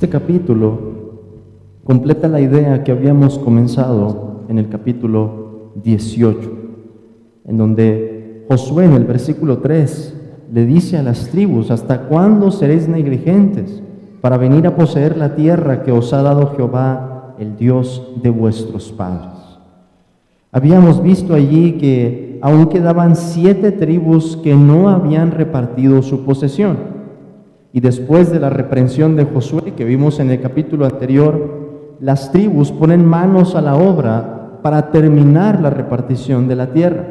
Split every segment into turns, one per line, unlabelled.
Este capítulo completa la idea que habíamos comenzado en el capítulo 18, en donde Josué en el versículo 3 le dice a las tribus: ¿hasta cuándo seréis negligentes para venir a poseer la tierra que os ha dado Jehová, el Dios de vuestros padres? Habíamos visto allí que aún quedaban 7 tribus que no habían repartido su posesión. Y después de la reprensión de Josué, que vimos en el capítulo anterior, las tribus ponen manos a la obra para terminar la repartición de la tierra.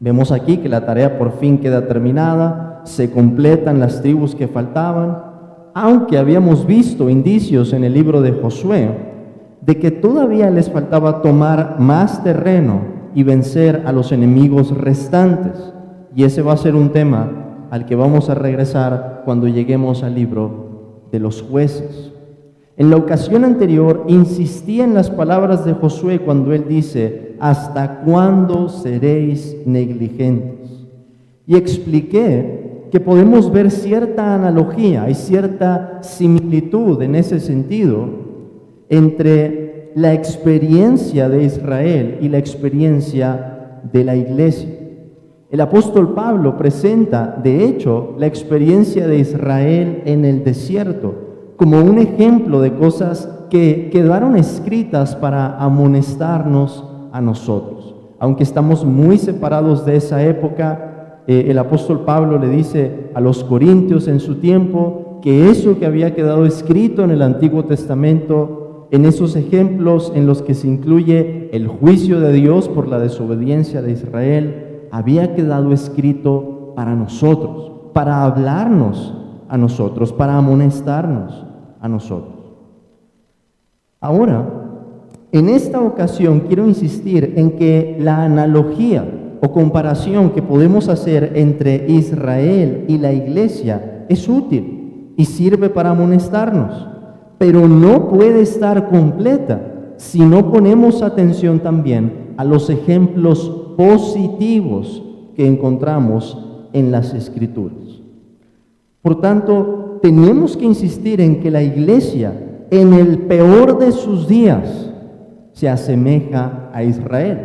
Vemos aquí que la tarea por fin queda terminada, se completan las tribus que faltaban, aunque habíamos visto indicios en el libro de Josué de que todavía les faltaba tomar más terreno y vencer a los enemigos restantes. Y ese va a ser un tema al que vamos a regresar cuando lleguemos al libro de los Jueces. En la ocasión anterior insistí en las palabras de Josué cuando él dice: ¿hasta cuándo seréis negligentes? Y expliqué que podemos ver cierta analogía y cierta similitud en ese sentido entre la experiencia de Israel y la experiencia de la iglesia. El apóstol Pablo presenta, de hecho, la experiencia de Israel en el desierto como un ejemplo de cosas que quedaron escritas para amonestarnos a nosotros. Aunque estamos muy separados de esa época, el apóstol Pablo le dice a los corintios en su tiempo que eso que había quedado escrito en el Antiguo Testamento, en esos ejemplos en los que se incluye el juicio de Dios por la desobediencia de Israel, había quedado escrito para nosotros, para hablarnos a nosotros, para amonestarnos a nosotros. Ahora, en esta ocasión quiero insistir en que la analogía o comparación que podemos hacer entre Israel y la iglesia es útil y sirve para amonestarnos, pero no puede estar completa si no ponemos atención también a los ejemplos positivos que encontramos en las Escrituras. Por tanto, tenemos que insistir en que la iglesia, en el peor de sus días, se asemeja a Israel.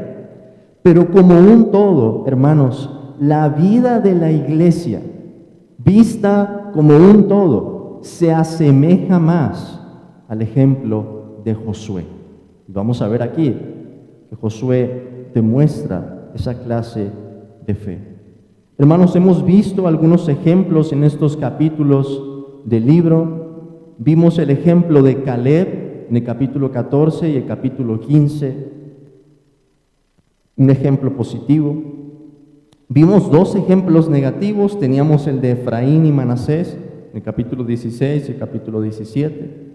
Pero como un todo, hermanos, la vida de la iglesia, vista como un todo, se asemeja más al ejemplo de Josué. Vamos a ver aquí que Josué demuestra esa clase de fe. Hermanos, hemos visto algunos ejemplos en estos capítulos del libro. Vimos el ejemplo de Caleb en el capítulo 14 y el capítulo 15, un ejemplo positivo. Vimos 2 ejemplos negativos, teníamos el de Efraín y Manasés en el capítulo 16 y el capítulo 17.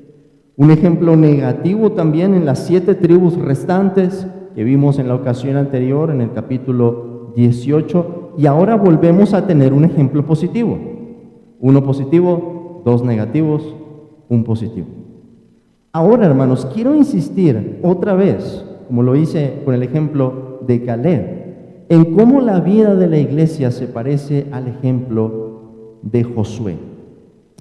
Un ejemplo negativo también en las 7 tribus restantes que vimos en la ocasión anterior, en el capítulo 18, y ahora volvemos a tener un ejemplo positivo. 1 positivo, 2 negativos, 1 positivo. Ahora, hermanos, quiero insistir otra vez, como lo hice con el ejemplo de Caleb, en cómo la vida de la iglesia se parece al ejemplo de Josué.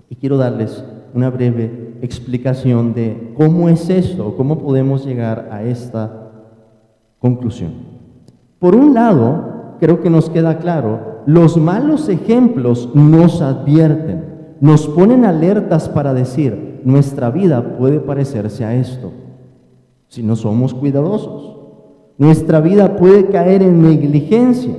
Y quiero darles una breve explicación de cómo es esto, cómo podemos llegar a esta conclusión. Por un lado, creo que nos queda claro, los malos ejemplos nos advierten, nos ponen alertas para decir, nuestra vida puede parecerse a esto, si no somos cuidadosos. Nuestra vida puede caer en negligencia.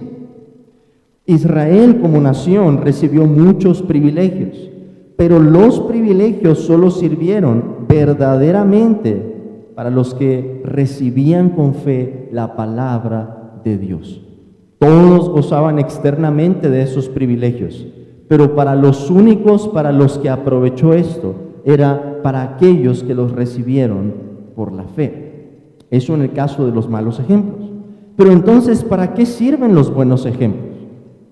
Israel como nación recibió muchos privilegios, pero los privilegios solo sirvieron verdaderamente para los que recibían con fe la palabra de Dios. Todos gozaban externamente de esos privilegios, pero para los únicos para los que aprovechó esto, era para aquellos que los recibieron por la fe. Eso en el caso de los malos ejemplos. Pero entonces, ¿para qué sirven los buenos ejemplos?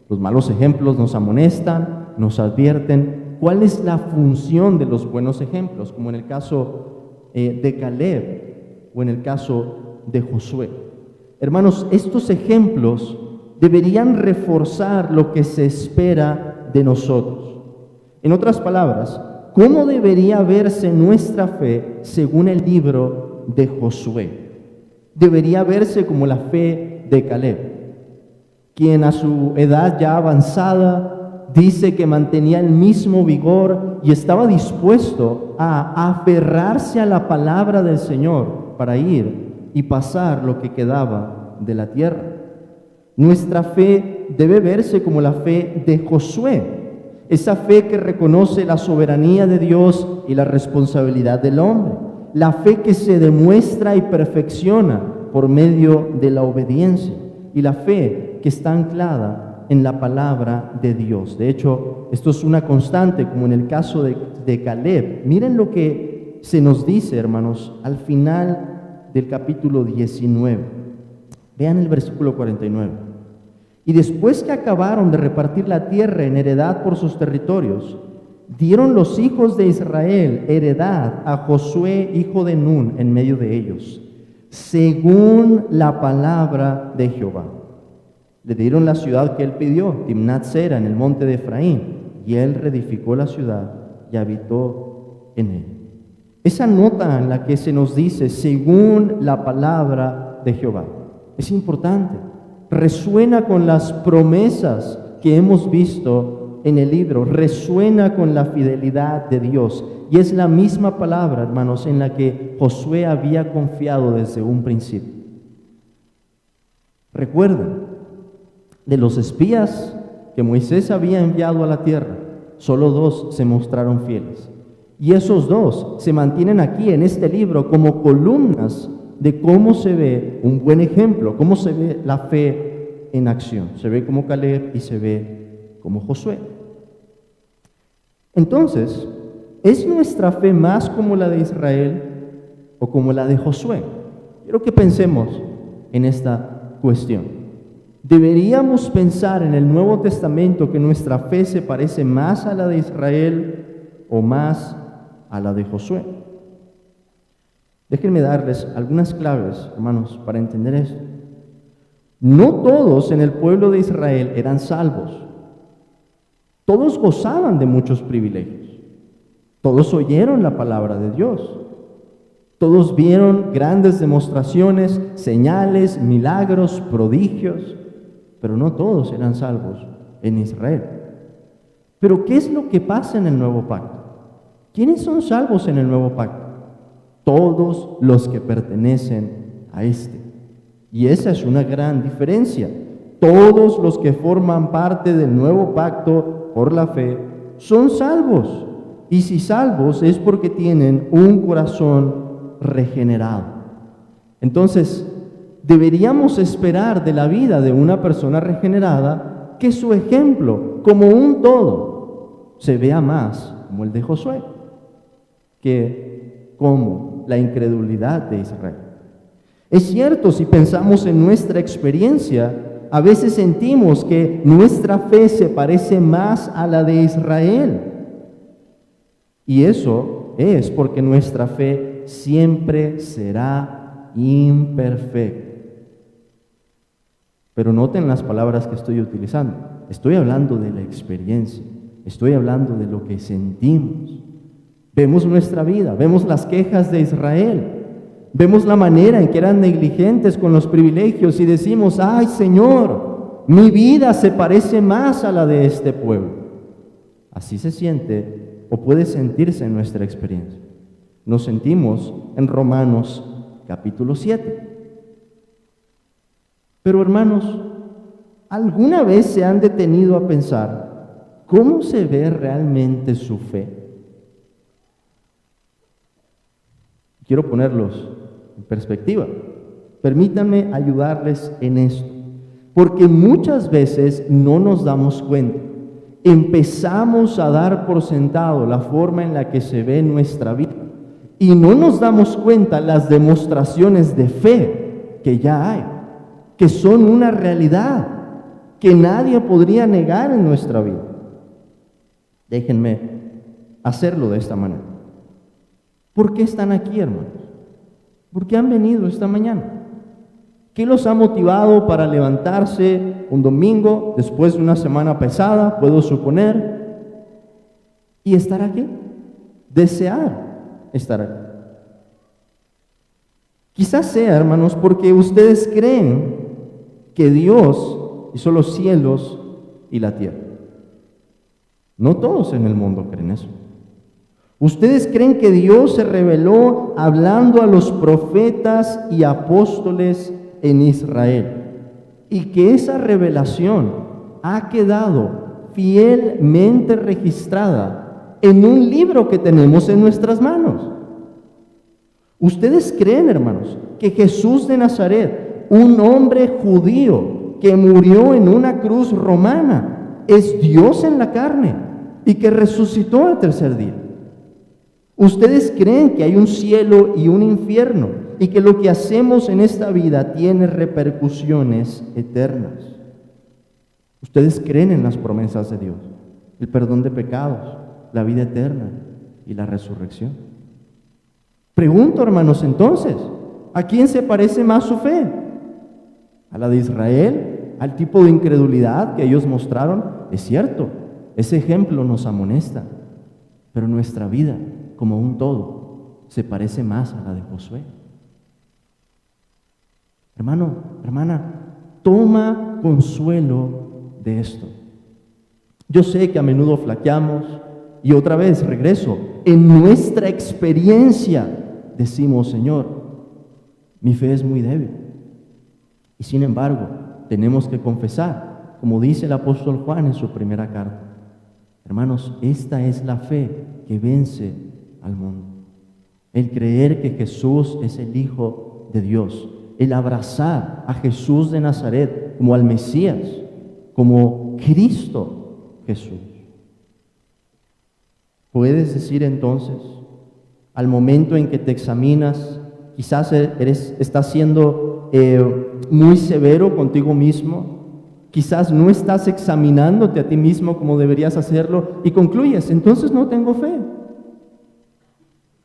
Los malos ejemplos nos amonestan, nos advierten. ¿Cuál es la función de los buenos ejemplos? Como en el caso de Caleb o en el caso de Josué. Hermanos, estos ejemplos deberían reforzar lo que se espera de nosotros. En otras palabras, ¿cómo debería verse nuestra fe según el libro de Josué? Debería verse como la fe de Caleb, quien a su edad ya avanzada dice que mantenía el mismo vigor y estaba dispuesto a aferrarse a la palabra del Señor para ir y pasar lo que quedaba de la tierra. Nuestra fe debe verse como la fe de Josué, esa fe que reconoce la soberanía de Dios y la responsabilidad del hombre, la fe que se demuestra y perfecciona por medio de la obediencia, y la fe que está anclada en la palabra de Dios. De hecho, esto es una constante, como en el caso de Caleb. Miren lo que se nos dice, hermanos, al final del capítulo 19. Vean el versículo 49. Y después que acabaron de repartir la tierra en heredad por sus territorios, dieron los hijos de Israel heredad a Josué, hijo de Nun, en medio de ellos, según la palabra de Jehová. Le dieron la ciudad que él pidió, Timnat Sera, en el monte de Efraín, y él reedificó la ciudad y habitó en él. Esa nota en la que se nos dice, según la palabra de Jehová, es importante. Resuena con las promesas que hemos visto en el libro, resuena con la fidelidad de Dios. Y es la misma palabra, hermanos, en la que Josué había confiado desde un principio. Recuerden, de los espías que Moisés había enviado a la tierra, solo 2 se mostraron fieles. Y esos 2 se mantienen aquí en este libro como columnas de cómo se ve un buen ejemplo, cómo se ve la fe en acción. Se ve como Caleb y se ve como Josué. Entonces, ¿es nuestra fe más como la de Israel o como la de Josué? Quiero que pensemos en esta cuestión. ¿Deberíamos pensar en el Nuevo Testamento que nuestra fe se parece más a la de Israel o más a la de Josué? Déjenme darles algunas claves, hermanos, para entender esto. No todos en el pueblo de Israel eran salvos. Todos gozaban de muchos privilegios. Todos oyeron la palabra de Dios. Todos vieron grandes demostraciones, señales, milagros, prodigios, pero no todos eran salvos en Israel. Pero ¿qué es lo que pasa en el nuevo pacto? ¿Quiénes son salvos en el nuevo pacto? Todos los que pertenecen a este. Y esa es una gran diferencia. Todos los que forman parte del nuevo pacto por la fe son salvos. Y si salvos es porque tienen un corazón regenerado. Entonces, deberíamos esperar de la vida de una persona regenerada que su ejemplo, como un todo, se vea más como el de Josué que como la incredulidad de Israel. Es cierto, si pensamos en nuestra experiencia, a veces sentimos que nuestra fe se parece más a la de Israel. Y eso es porque nuestra fe siempre será imperfecta. Pero noten las palabras que estoy utilizando. Estoy hablando de la experiencia. Estoy hablando de lo que sentimos. Vemos nuestra vida, vemos las quejas de Israel, vemos la manera en que eran negligentes con los privilegios y decimos, ¡ay, Señor! Mi vida se parece más a la de este pueblo. Así se siente o puede sentirse en nuestra experiencia. Nos sentimos en Romanos capítulo 7. Pero hermanos, ¿alguna vez se han detenido a pensar cómo se ve realmente su fe? Quiero ponerlos en perspectiva. Permítanme ayudarles en esto, porque muchas veces no nos damos cuenta. Empezamos a dar por sentado la forma en la que se ve nuestra vida y no nos damos cuenta las demostraciones de fe que ya hay, que son una realidad que nadie podría negar en nuestra vida. Déjenme hacerlo de esta manera. ¿Por qué están aquí, hermanos? ¿Por qué han venido esta mañana? ¿Qué los ha motivado para levantarse un domingo después de una semana pesada, puedo suponer, y estar aquí? desear estar aquí. Quizás sea, hermanos, porque ustedes creen que Dios hizo los cielos y la tierra. No todos en el mundo creen eso. Ustedes creen que Dios se reveló hablando a los profetas y apóstoles en Israel, y que esa revelación ha quedado fielmente registrada en un libro que tenemos en nuestras manos. ¿Ustedes creen, hermanos, que Jesús de Nazaret, un hombre judío que murió en una cruz romana, es Dios en la carne y que resucitó al tercer día? ¿Ustedes creen que hay un cielo y un infierno y que lo que hacemos en esta vida tiene repercusiones eternas? ¿Ustedes creen en las promesas de Dios, el perdón de pecados, la vida eterna y la resurrección? Pregunto, hermanos, entonces, ¿a quién se parece más su fe? ¿A la de Israel? ¿Al tipo de incredulidad que ellos mostraron? Es cierto, ese ejemplo nos amonesta, pero nuestra vida, como un todo, se parece más a la de Josué. Hermano, hermana, toma consuelo de esto. Yo sé que a menudo flaqueamos y otra vez regreso. En nuestra experiencia decimos, Señor, mi fe es muy débil. Y sin embargo, tenemos que confesar, como dice el apóstol Juan en su primera carta. Hermanos, esta es la fe que vence al mundo. El creer que Jesús es el Hijo de Dios, el abrazar a Jesús de Nazaret como al Mesías, como Cristo Jesús. Puedes decir entonces, al momento en que te examinas, quizás estás siendo muy severo contigo mismo, quizás no estás examinándote a ti mismo como deberías hacerlo y concluyes, entonces no tengo fe.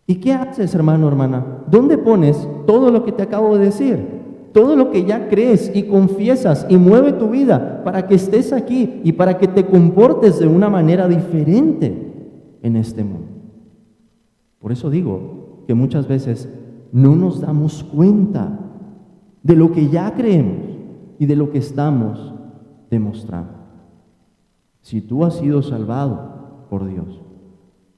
¿Y qué haces, hermano, hermana? ¿Dónde pones todo lo que te acabo de decir? Todo lo que ya crees y confiesas y mueve tu vida para que estés aquí y para que te comportes de una manera diferente en este mundo. Por eso digo que muchas veces no nos damos cuenta de lo que ya creemos y de lo que estamos demostrando. Si tú has sido salvado por Dios,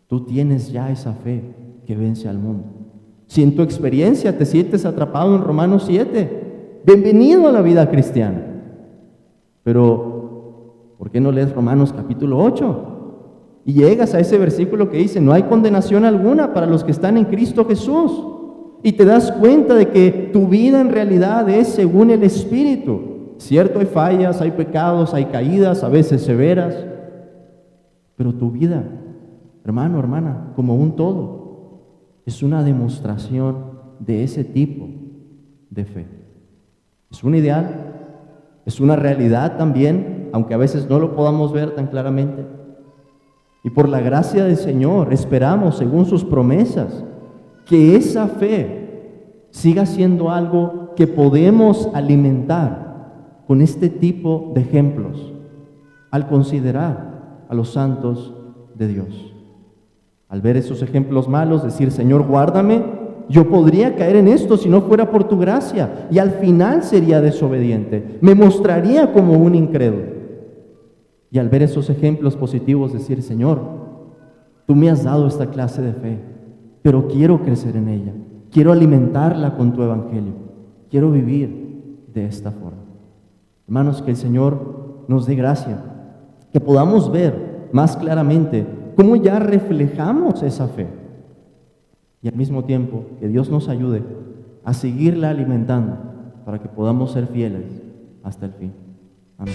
tú tienes ya esa fe que vence al mundo. Si en tu experiencia te sientes atrapado en Romanos 7, bienvenido a la vida cristiana. Pero, ¿por qué no lees Romanos capítulo 8? Y llegas a ese versículo que dice, no hay condenación alguna para los que están en Cristo Jesús. Y te das cuenta de que tu vida en realidad es según el Espíritu. Cierto, hay fallas, hay pecados, hay caídas, a veces severas. Pero tu vida, hermano, hermana, como un todo, es una demostración de ese tipo de fe. Es un ideal, es una realidad también, aunque a veces no lo podamos ver tan claramente. Y por la gracia del Señor esperamos, según sus promesas, que esa fe siga siendo algo que podemos alimentar con este tipo de ejemplos al considerar a los santos de Dios. Al ver esos ejemplos malos, decir, Señor, guárdame, yo podría caer en esto si no fuera por tu gracia, y al final sería desobediente, me mostraría como un incrédulo. Y al ver esos ejemplos positivos, decir, Señor, tú me has dado esta clase de fe, pero quiero crecer en ella, quiero alimentarla con tu evangelio, quiero vivir de esta forma. Hermanos, que el Señor nos dé gracia, que podamos ver más claramente cómo ya reflejamos esa fe, y al mismo tiempo que Dios nos ayude a seguirla alimentando para que podamos ser fieles hasta el fin. Amén.